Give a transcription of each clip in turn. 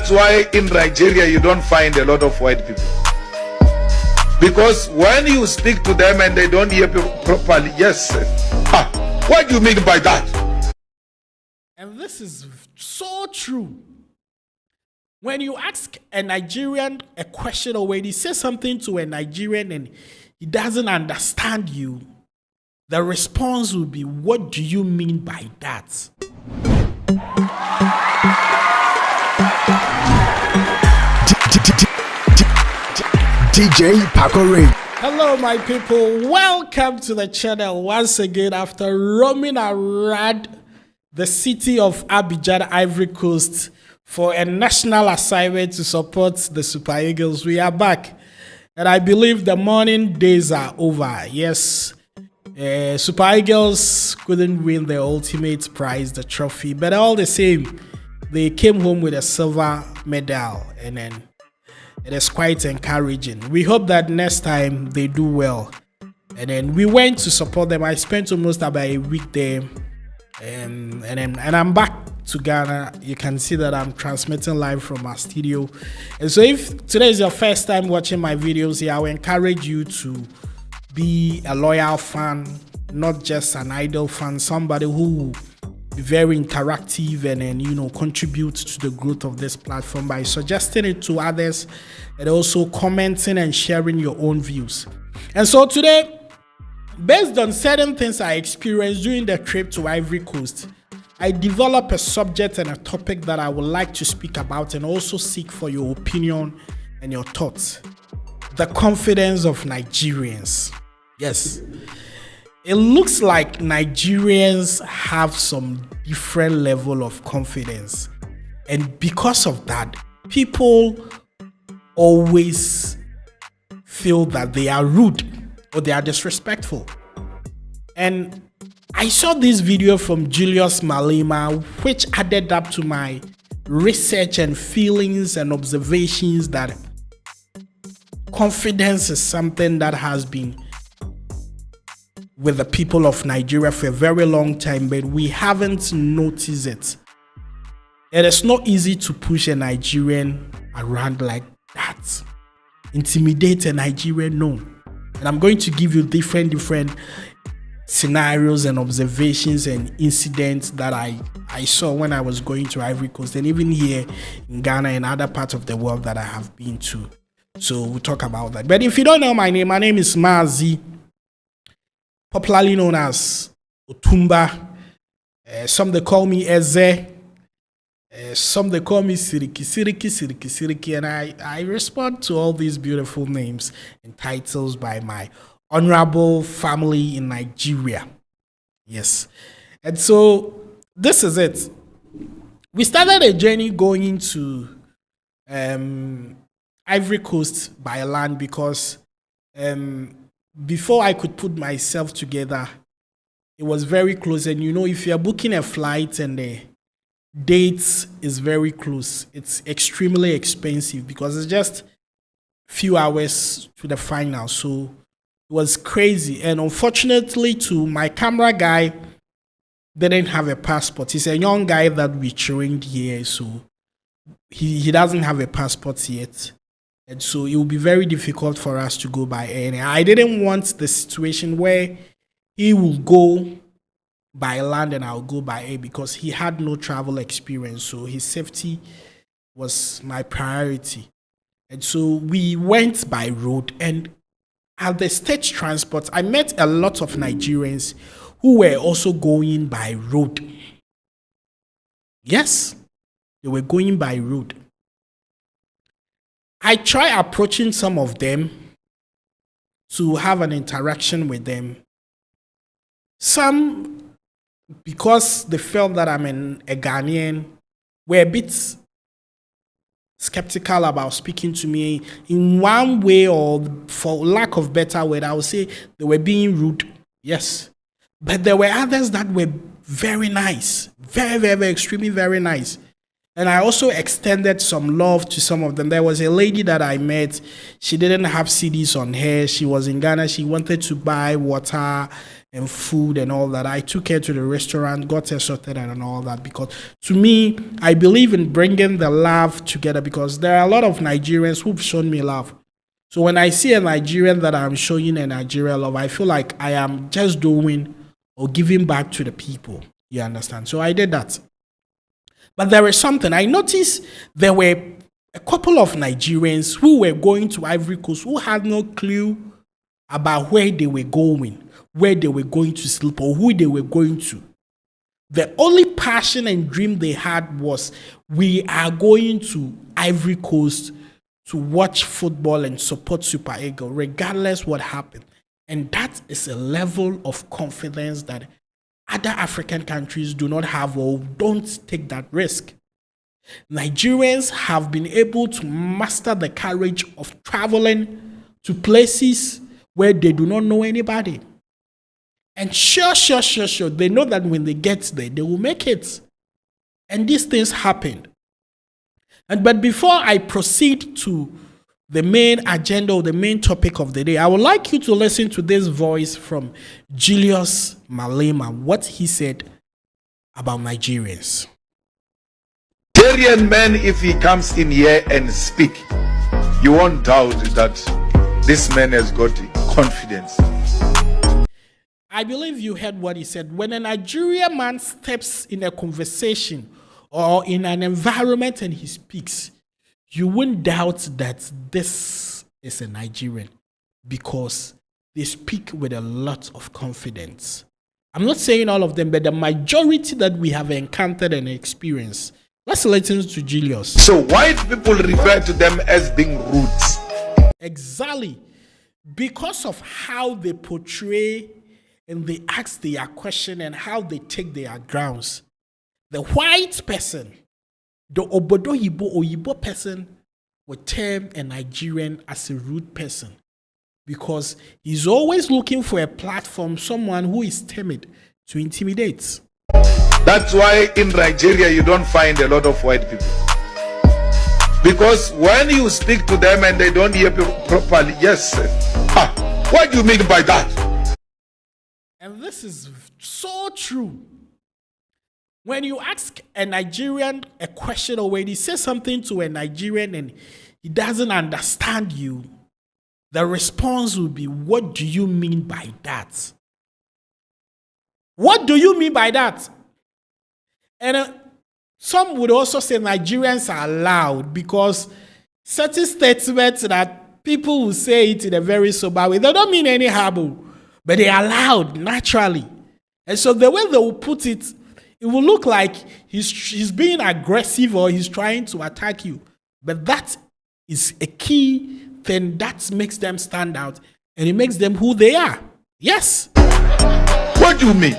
That's why in Nigeria you don't find a lot of white people. Because when you speak to them and they don't hear properly, yes, what do you mean by that? And this is so true. When you ask a Nigerian a question, or when you say something to a Nigerian and he doesn't understand you, the response will be, what do you mean by that? DJ Pakore. Hello, my people. Welcome to the channel once again after roaming around the city of Abidjan, Ivory Coast, for a national assignment to support the Super Eagles. We are back, and I believe the morning days are over. Yes, Super Eagles couldn't win the ultimate prize, the trophy, but all the same, they came home with a silver medal, and then it is quite encouraging. We hope that next time they do well. And then we went to support them. I spent almost about a week there, and I'm back to Ghana. You can see that I'm transmitting live from our studio. And so if today is your first time watching my videos here, I will encourage you to be a loyal fan, not just an idle fan, somebody who be very interactive and then contribute to the growth of this platform by suggesting it to others and also commenting and sharing your own views. And so today, based on certain things I experienced during the trip to Ivory Coast, I developed a subject and a topic that I would like to speak about and also seek for your opinion and your thoughts. The confidence of Nigerians. Yes. It looks like Nigerians have some different level of confidence. And because of that, people always feel that they are rude or they are disrespectful. And I saw this video from Julius Malema, which added up to my research and feelings and observations that confidence is something that has been with the people of Nigeria for a very long time, but we haven't noticed it. It is not easy to push a Nigerian around like that. Intimidate a Nigerian, no. And I'm going to give you different scenarios and observations and incidents that I saw when I was going to Ivory Coast and even here in Ghana and other parts of the world that I have been to. So we'll talk about that. But if you don't know my name is Mazi, popularly known as Otumba. Some they call me Eze. Some they call me Siriki. And I respond to all these beautiful names and titles by my honorable family in Nigeria. Yes. And so this is it. We started a journey going to Ivory Coast by land because before I could put myself together, it was very close. And if you're booking a flight and the dates is very close, it's extremely expensive because it's just a few hours to the final. So it was crazy. And unfortunately, my camera guy didn't have a passport. He's a young guy that we trained here, so he doesn't have a passport yet. And so it will be very difficult for us to go by air. And I didn't want the situation where he will go by land and I'll go by air because he had no travel experience. So his safety was my priority. And so we went by road. And at the state transport, I met a lot of Nigerians who were also going by road. Yes, they were going by road. I try approaching some of them to have an interaction with them. Some, because they felt that I'm a Ghanaian, were a bit skeptical about speaking to me in one way, or for lack of better word, I would say they were being rude. Yes. But there were others that were very nice, very, very, very extremely very nice. And I also extended some love to some of them. There was a lady that I met. She didn't have CDs on her. She was in Ghana. She wanted to buy water and food and all that. I took her to the restaurant, got her sorted and all that, because to me, I believe in bringing the love together, because there are a lot of Nigerians who've shown me love. So when I see a Nigerian that I'm showing a Nigerian love, I feel like I am just doing or giving back to the people. You understand? So I did that. But there is something. I noticed there were a couple of Nigerians who were going to Ivory Coast who had no clue about where they were going, where they were going to sleep, or who they were going to. The only passion and dream they had was, we are going to Ivory Coast to watch football and support Super Eagles, regardless what happened. And that is a level of confidence that other African countries do not have, or don't take that risk. Nigerians have been able to master the courage of traveling to places where they do not know anybody. And sure, they know that when they get there, they will make it. And these things happened. But before I proceed to the main agenda or the main topic of the day, I would like you to listen to this voice from Julius Malema, what he said about Nigerians. Nigerian man, if he comes in here and speak, you won't doubt that this man has got confidence. I believe you heard what he said. When a Nigerian man steps in a conversation or in an environment and he speaks, you won't doubt that this is a Nigerian, because they speak with a lot of confidence. I'm not saying all of them, but the majority that we have encountered and experienced. Let's listen to Julius. So white people refer to them as being roots. Exactly. Because of how they portray and they ask their question and how they take their grounds. The white person, the Oyibo person, would term a Nigerian as a rude person, because he's always looking for a platform, someone who is timid to intimidate. That's why in Nigeria you don't find a lot of white people. Because when you speak to them and they don't hear you properly, yes, what do you mean by that? And this is so true. When you ask a Nigerian a question, or when he says something to a Nigerian and he doesn't understand you, the response will be, what do you mean by that? What do you mean by that? And some would also say Nigerians are loud, because certain statements that people will say it in a very sober way, they don't mean any harm, but they are loud naturally. And so the way they will put it, it will look like he's being aggressive or he's trying to attack you. But that is a key thing that makes them stand out, and it makes them who they are. Yes. What do you mean?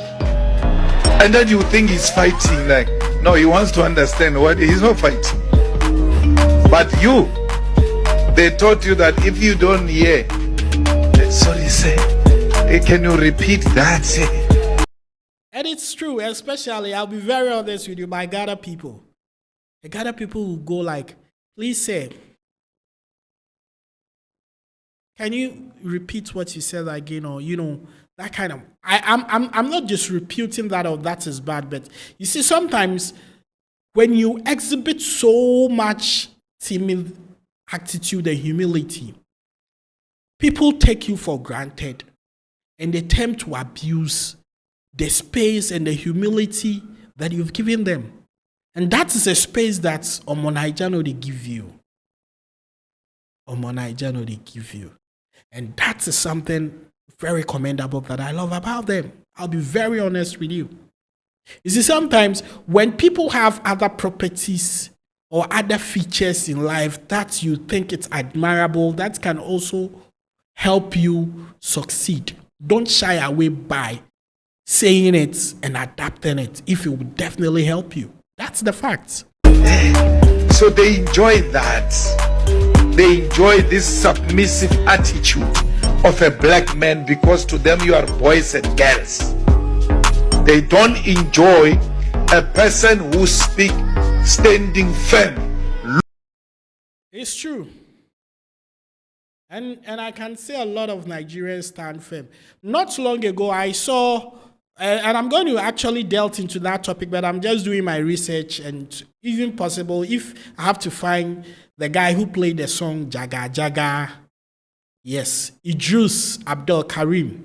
And then you think he's fighting. Like, no, he wants to understand what he's not fighting. But you, they taught you that if you don't hear, sorry, say, can you repeat that? And it's true, especially, I'll be very honest with you, my Ghana people. The Ghana people will go like, please say, can you repeat what you said again? Or, that kind of, I'm not just reputing that, or that is bad, but you see, sometimes when you exhibit so much timid attitude and humility, people take you for granted and they tend to abuse the space and the humility that you've given them. And that is a space that Omo they give you. Omo they give you. And that is something very commendable that I love about them. I'll be very honest with you. You see, sometimes when people have other properties or other features in life that you think it's admirable, that can also help you succeed. Don't shy away by saying it and adapting it if it will definitely help you. That's the fact. So they enjoy that. They enjoy this submissive attitude of a black man, because to them you are boys and girls. They don't enjoy a person who speaks standing firm. It's true. And I can say a lot of Nigerians stand firm. Not long ago, I saw, and I'm going to actually delve into that topic, but I'm just doing my research, and even possible, if I have to find the guy who played the song Jaga Jaga, yes, Idris Abdul Karim.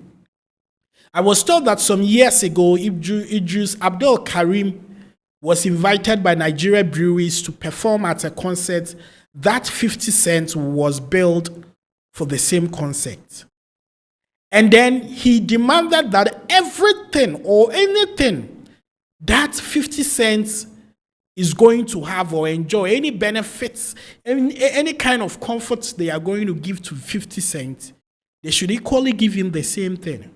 I was told that some years ago, Idris Abdul Karim was invited by Nigeria breweries to perform at a concert that 50 Cent was billed for the same concert. And then he demanded that everything or anything that 50 Cent is going to have or enjoy, any benefits, any kind of comforts they are going to give to 50 Cent, they should equally give him the same thing.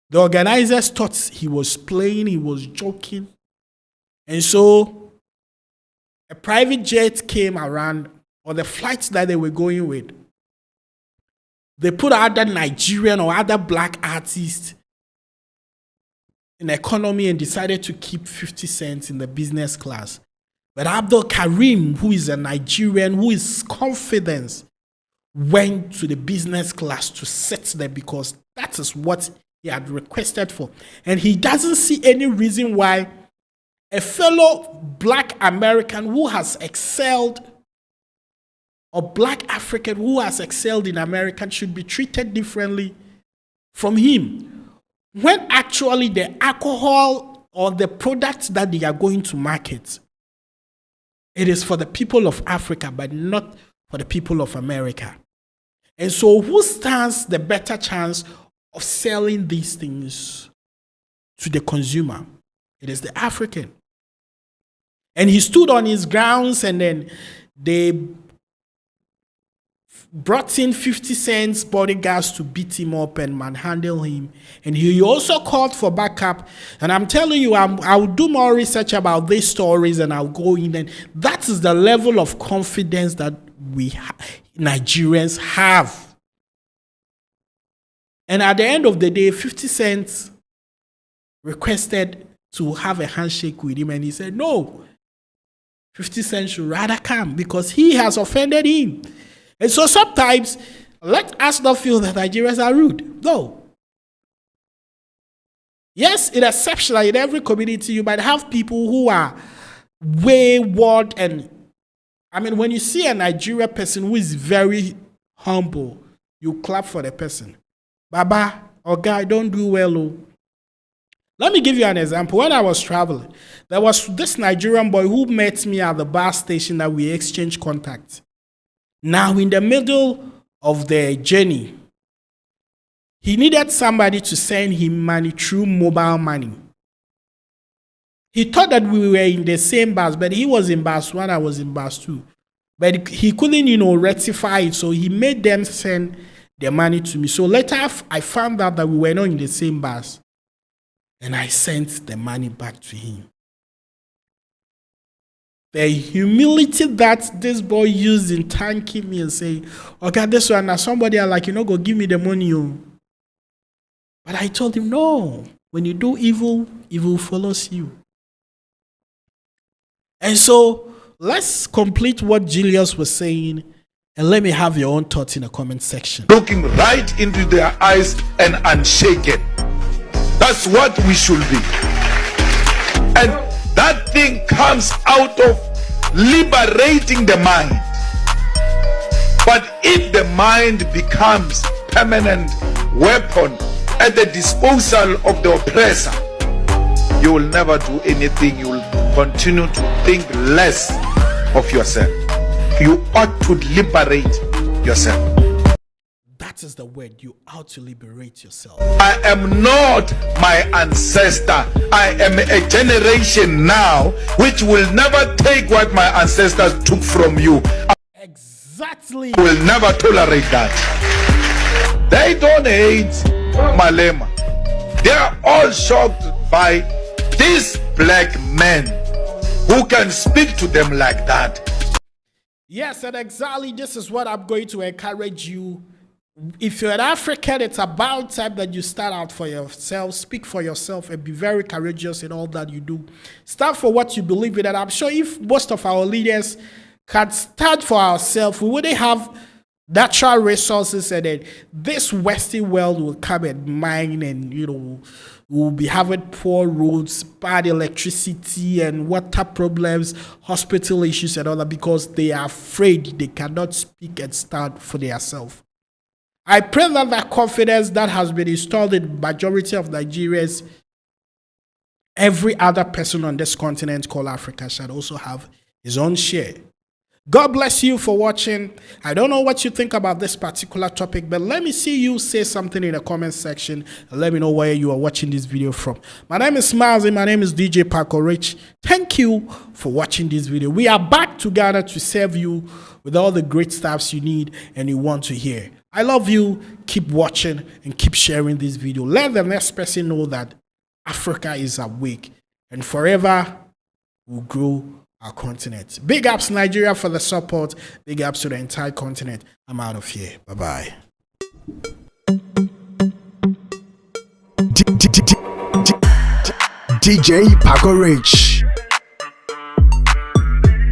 The organizers thought he was playing, he was joking. And so a private jet came around, or the flights that they were going with. They put other Nigerian or other black artists in economy and decided to keep 50 cents in the business class. But Abdul Karim, who is a Nigerian, who is confident, went to the business class to sit there because that is what he had requested for. And he doesn't see any reason why a fellow black American who has excelled, or black African who has excelled in America, should be treated differently from him, when actually the alcohol or the products that they are going to market, it is for the people of Africa, but not for the people of America. And so who stands the better chance of selling these things to the consumer? It is the African. And he stood on his grounds, and then they brought in 50 Cent's bodyguards to beat him up and manhandle him. And he also called for backup. And I'm telling you, I'll do more research about these stories, and I'll go in. And that is the level of confidence that we Nigerians have. And at the end of the day, 50 Cent requested to have a handshake with him, and he said, no, 50 Cent should rather come because he has offended him. And so sometimes, let us not feel that Nigerians are rude. No. Yes, it is exceptional. In every community, you might have people who are wayward. And I mean, when you see a Nigerian person who is very humble, you clap for the person. Baba or guy, don't do well. Oh. Let me give you an example. When I was traveling, there was this Nigerian boy who met me at the bus station that we exchanged contacts. Now, in the middle of the journey, he needed somebody to send him money through mobile money. He thought that we were in the same bus, but he was in bus 1, I was in bus 2. But he couldn't, rectify it, so he made them send the money to me. So later, I found out that we were not in the same bus, and I sent the money back to him. The humility that this boy used in thanking me and saying, okay, this one, now somebody are like, go give me the money. But I told him, no, when you do evil, evil follows you. And so let's complete what Julius was saying, and let me have your own thoughts in the comment section. Looking right into their eyes and unshaken. That's what we should be. And that thing comes out of liberating the mind. But if the mind becomes permanent weapon at the disposal of the oppressor, you will never do anything. You will continue to think less of yourself. You ought to liberate yourself. That is the word. You ought to liberate yourself. I am not my ancestor. I am a generation now which will never take what my ancestors took from you. Exactly. I will never tolerate that. They don't hate Malema. They are all shocked by this black man who can speak to them like that. Yes, and exactly this is what I'm going to encourage you if you're an African, it's about time that you start out for yourself, speak for yourself, and be very courageous in all that you do. Stand for what you believe in. And I'm sure if most of our leaders can stand for ourselves, we wouldn't have natural resources, and then this Western world will come and mine, and we'll be having poor roads, bad electricity, and water problems, hospital issues, and all that, because they are afraid they cannot speak and stand for themselves. I pray that that confidence that has been installed in the majority of Nigerians, every other person on this continent called Africa shall also have his own share. God bless you for watching. I don't know what you think about this particular topic, but let me see you say something in the comment section and let me know where you are watching this video from. My name is Miles and my name is DJ Paco Rich. Thank you for watching this video. We are back together to serve you with all the great stuffs you need and you want to hear. I love you. Keep watching and keep sharing this video. Let the next person know that Africa is awake and forever will grow our continent. Big ups Nigeria for the support. Big ups to the entire continent. I'm out of here. Bye-bye. DJ Paco Rich.